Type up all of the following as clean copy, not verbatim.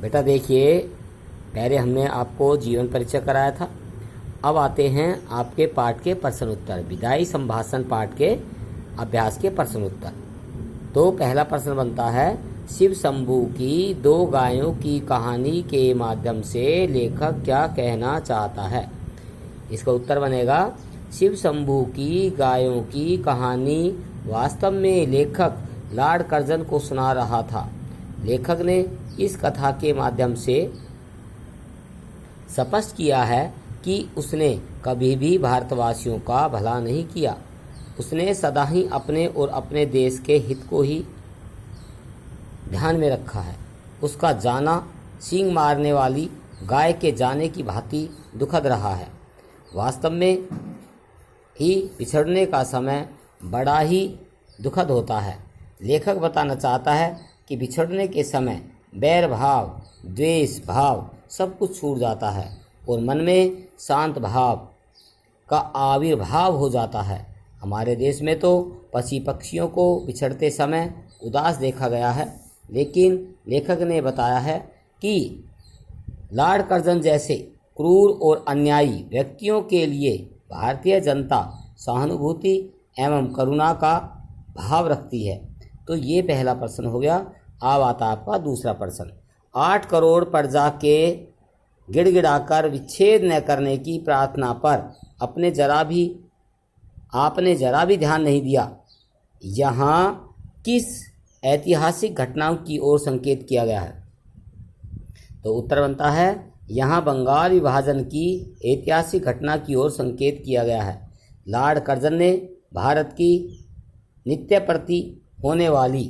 बेटा देखिए, पहले हमने आपको जीवन परिचय कराया था। अब आते हैं आपके पाठ के प्रश्न उत्तर, विदाई संभाषण पाठ के अभ्यास के प्रश्न उत्तर। तो पहला प्रश्न बनता है, शिव शंभू की दो गायों की कहानी के माध्यम से लेखक क्या कहना चाहता है। इसका उत्तर बनेगा, शिव शंभू की गायों की कहानी वास्तव में लेखक लॉर्ड कर्जन को सुना रहा था। लेखक ने इस कथा के माध्यम से स्पष्ट किया है कि उसने कभी भी भारतवासियों का भला नहीं किया। उसने सदा ही अपने और अपने देश के हित को ही ध्यान में रखा है। उसका जाना सींग मारने वाली गाय के जाने की भांति दुखद रहा है। वास्तव में ही बिछड़ने का समय बड़ा ही दुखद होता है। लेखक बताना चाहता है कि बिछड़ने के समय बैर भाव, द्वेष भाव सब कुछ छूट जाता है और मन में शांत भाव का आविर्भाव हो जाता है। हमारे देश में तो पशु पक्षियों को बिछड़ते समय उदास देखा गया है, लेकिन लेखक ने बताया है कि लॉर्ड कर्जन जैसे क्रूर और अन्यायी व्यक्तियों के लिए भारतीय जनता सहानुभूति एवं करुणा का भाव रखती है। तो ये पहला प्रश्न हो गया। अब आता आपका दूसरा प्रश्न। 8 करोड़ प्रजा के गिड़गिड़ाकर विच्छेद न करने की प्रार्थना पर आपने जरा भी ध्यान नहीं दिया। यहाँ किस ऐतिहासिक घटनाओं की ओर संकेत किया गया है। तो उत्तर बनता है, यहाँ बंगाल विभाजन की ऐतिहासिक घटना की ओर संकेत किया गया है। लॉर्ड कर्जन ने भारत की नित्य प्रति होने वाली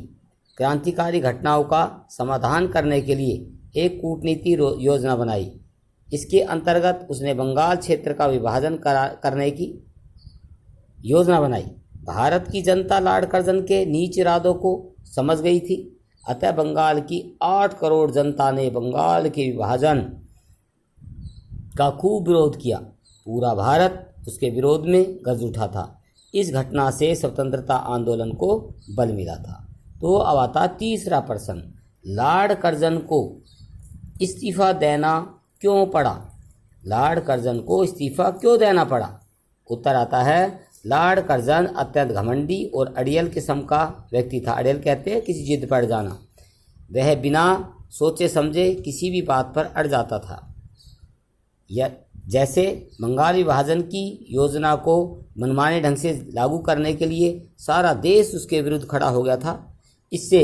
क्रांतिकारी घटनाओं का समाधान करने के लिए एक कूटनीति योजना बनाई। इसके अंतर्गत उसने बंगाल क्षेत्र का विभाजन करने की योजना बनाई। भारत की जनता लॉर्ड कर्जन के नीच इरादों को समझ गई थी, अतः बंगाल की 8 करोड़ जनता ने बंगाल के विभाजन का खूब विरोध किया। पूरा भारत उसके विरोध में गरज उठा था। इस घटना से स्वतंत्रता आंदोलन को बल मिला था। तो अब आता तीसरा प्रश्न, लॉर्ड कर्जन को इस्तीफा देना क्यों पड़ा। लॉर्ड कर्जन को इस्तीफा क्यों देना पड़ा। उत्तर आता है, लॉर्ड कर्जन अत्यंत घमंडी और अड़ियल किस्म का व्यक्ति था। अड़ियल कहते हैं किसी जिद पर अड़ जाना। वह बिना सोचे समझे किसी भी बात पर अड़ जाता था। जैसे बंगाल विभाजन की योजना को मनमाने ढंग से लागू करने के लिए सारा देश उसके विरुद्ध खड़ा हो गया था। इससे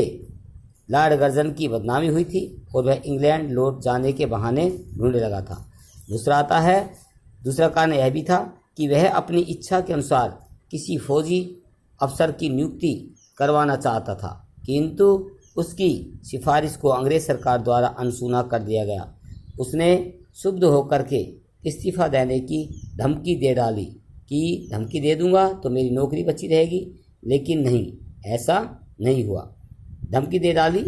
लॉर्ड कर्जन की बदनामी हुई थी और वह इंग्लैंड लौट जाने के बहाने ढूंढने लगा था। दूसरा कारण यह भी था कि वह अपनी इच्छा के अनुसार किसी फौजी अफसर की नियुक्ति करवाना चाहता था, किंतु उसकी सिफारिश को अंग्रेज सरकार द्वारा अनसुना कर दिया गया। उसने क्षुब्ध होकर के इस्तीफा देने की धमकी दे डाली कि धमकी दे दूंगा तो मेरी नौकरी बची रहेगी, लेकिन नहीं, ऐसा नहीं हुआ। धमकी दे डाली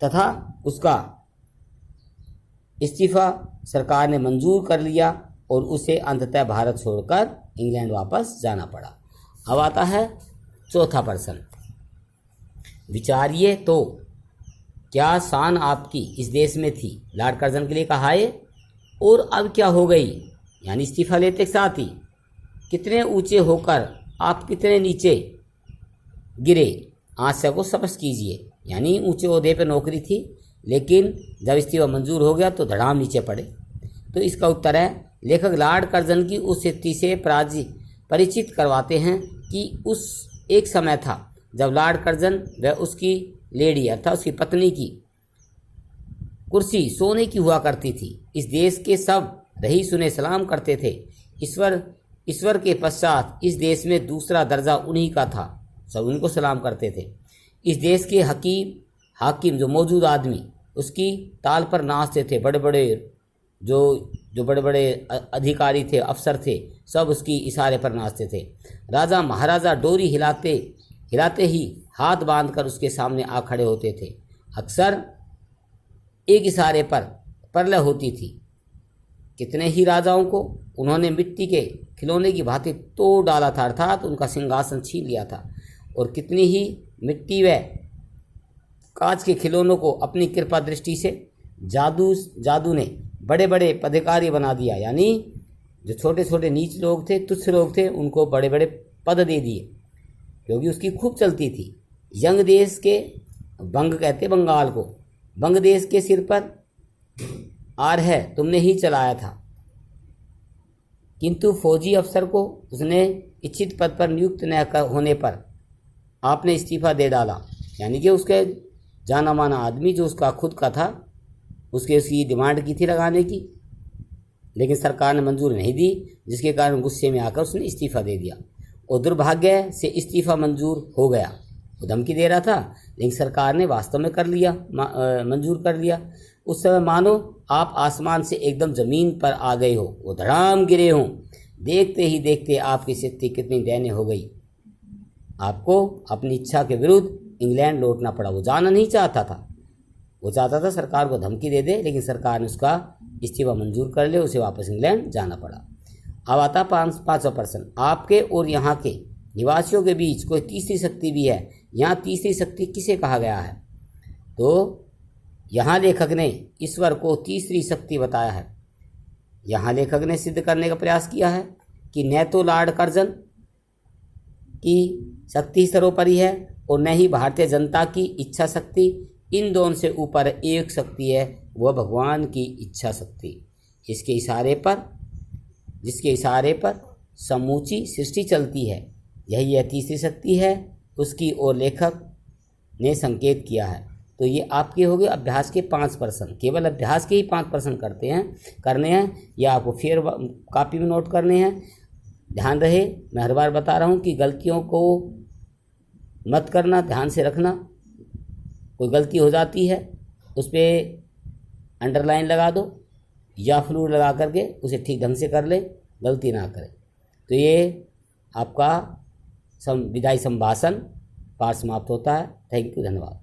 तथा उसका इस्तीफा सरकार ने मंजूर कर लिया और उसे अंततः भारत छोड़कर इंग्लैंड वापस जाना पड़ा। अब आता है चौथा प्रश्न, विचारिए तो क्या शान आपकी इस देश में थी। लॉर्ड कर्जन के लिए कहा है और अब क्या हो गई, यानी इस्तीफा लेते के साथ ही कितने ऊंचे होकर आप कितने नीचे गिरे, आशा को स्पष्ट कीजिए। यानी ऊंचे ओहदे पर नौकरी थी, लेकिन जब इस्तीफा मंजूर हो गया तो धड़ाम नीचे पड़े। तो इसका उत्तर है, लेखक लॉर्ड कर्जन की उस स्थिति से परिचित करवाते हैं कि उस एक समय था जब लॉर्ड कर्जन व उसकी लेडी अर्थात उसकी पत्नी की कुर्सी सोने की हुआ करती थी। इस देश के सब रईस उन्हें सलाम करते थे। ईश्वर के पश्चात इस देश में दूसरा दर्जा उन्हीं का था, सब उनको सलाम करते थे। इस देश के हाकिम जो मौजूद आदमी उसकी ताल पर नाचते थे। बड़े बड़े अधिकारी थे, अफसर थे, सब उसकी इशारे पर नाचते थे। राजा महाराजा डोरी हिलाते ही हाथ बांधकर उसके सामने आ खड़े होते थे। अक्सर एक इशारे पर प्रलय होती थी। कितने ही राजाओं को उन्होंने मिट्टी के खिलौने की भांति तोड़ डाला था, अर्थात उनका सिंहासन छीन लिया था। और कितनी ही मिट्टी व कांच के खिलौनों को अपनी कृपा दृष्टि से जादू ने बड़े बड़े पदाधिकारी बना दिया, यानी जो छोटे छोटे नीच लोग थे, तुच्छ लोग थे, उनको बड़े बड़े पद दे दिए, क्योंकि उसकी खूब चलती थी। यंग देश के, बंग कहते बंगाल को, बंग देश के सिर पर आर है तुमने ही चलाया था, किंतु फौजी अफसर को उसने इच्छित पद पर नियुक्त न होने पर आपने इस्तीफा दे डाला। यानी कि उसके जाना माना आदमी जो उसका खुद का था, उसकी डिमांड की थी लगाने की, लेकिन सरकार ने मंजूर नहीं दी, जिसके कारण गुस्से में आकर उसने इस्तीफा दे दिया। और दुर्भाग्य से इस्तीफा मंजूर हो गया। वो धमकी दे रहा था, लेकिन सरकार ने वास्तव में कर लिया, मंजूर कर लिया। उस समय मानो आप आसमान से एकदम ज़मीन पर आ गए हो, वो धड़ाम गिरे हों। देखते ही देखते आपकी स्थिति कितनी दयनीय हो गई। आपको अपनी इच्छा के विरुद्ध इंग्लैंड लौटना पड़ा। वो जाना नहीं चाहता था, वो चाहता था सरकार को धमकी दे दे, लेकिन सरकार ने उसका इस्तीफा मंजूर कर ले, उसे वापस इंग्लैंड जाना पड़ा। अब आता 5वां प्रश्न, आपके और यहाँ के निवासियों के बीच कोई तीसरी शक्ति भी है। यहाँ तीसरी शक्ति किसे कहा गया है? तो यहाँ लेखक ने ईश्वर को तीसरी शक्ति बताया है। यहाँ लेखक ने सिद्ध करने का प्रयास किया है कि न तो लॉर्ड कर्जन की शक्ति सर्वोपरि है और न ही भारतीय जनता की इच्छा शक्ति। इन दोनों से ऊपर एक शक्ति है, वह भगवान की इच्छा शक्ति। जिसके इशारे पर समूची सृष्टि चलती है, यही यह तीसरी शक्ति है, उसकी ओर लेखक ने संकेत किया है। तो ये आपके हो गए अभ्यास के 5 प्रश्न। केवल अभ्यास के ही 5 प्रश्न करने हैं, या आपको फिर कॉपी में नोट करने हैं। ध्यान रहे, मैं हर बार बता रहा हूँ कि गलतियों को मत करना, ध्यान से रखना। कोई गलती हो जाती है, उस पर अंडरलाइन लगा दो या फ्लूड लगा करके उसे ठीक ढंग से कर ले, गलती ना करें। तो ये आपका विदाई संभाषण पाठ समाप्त होता है। थैंक यू, धन्यवाद।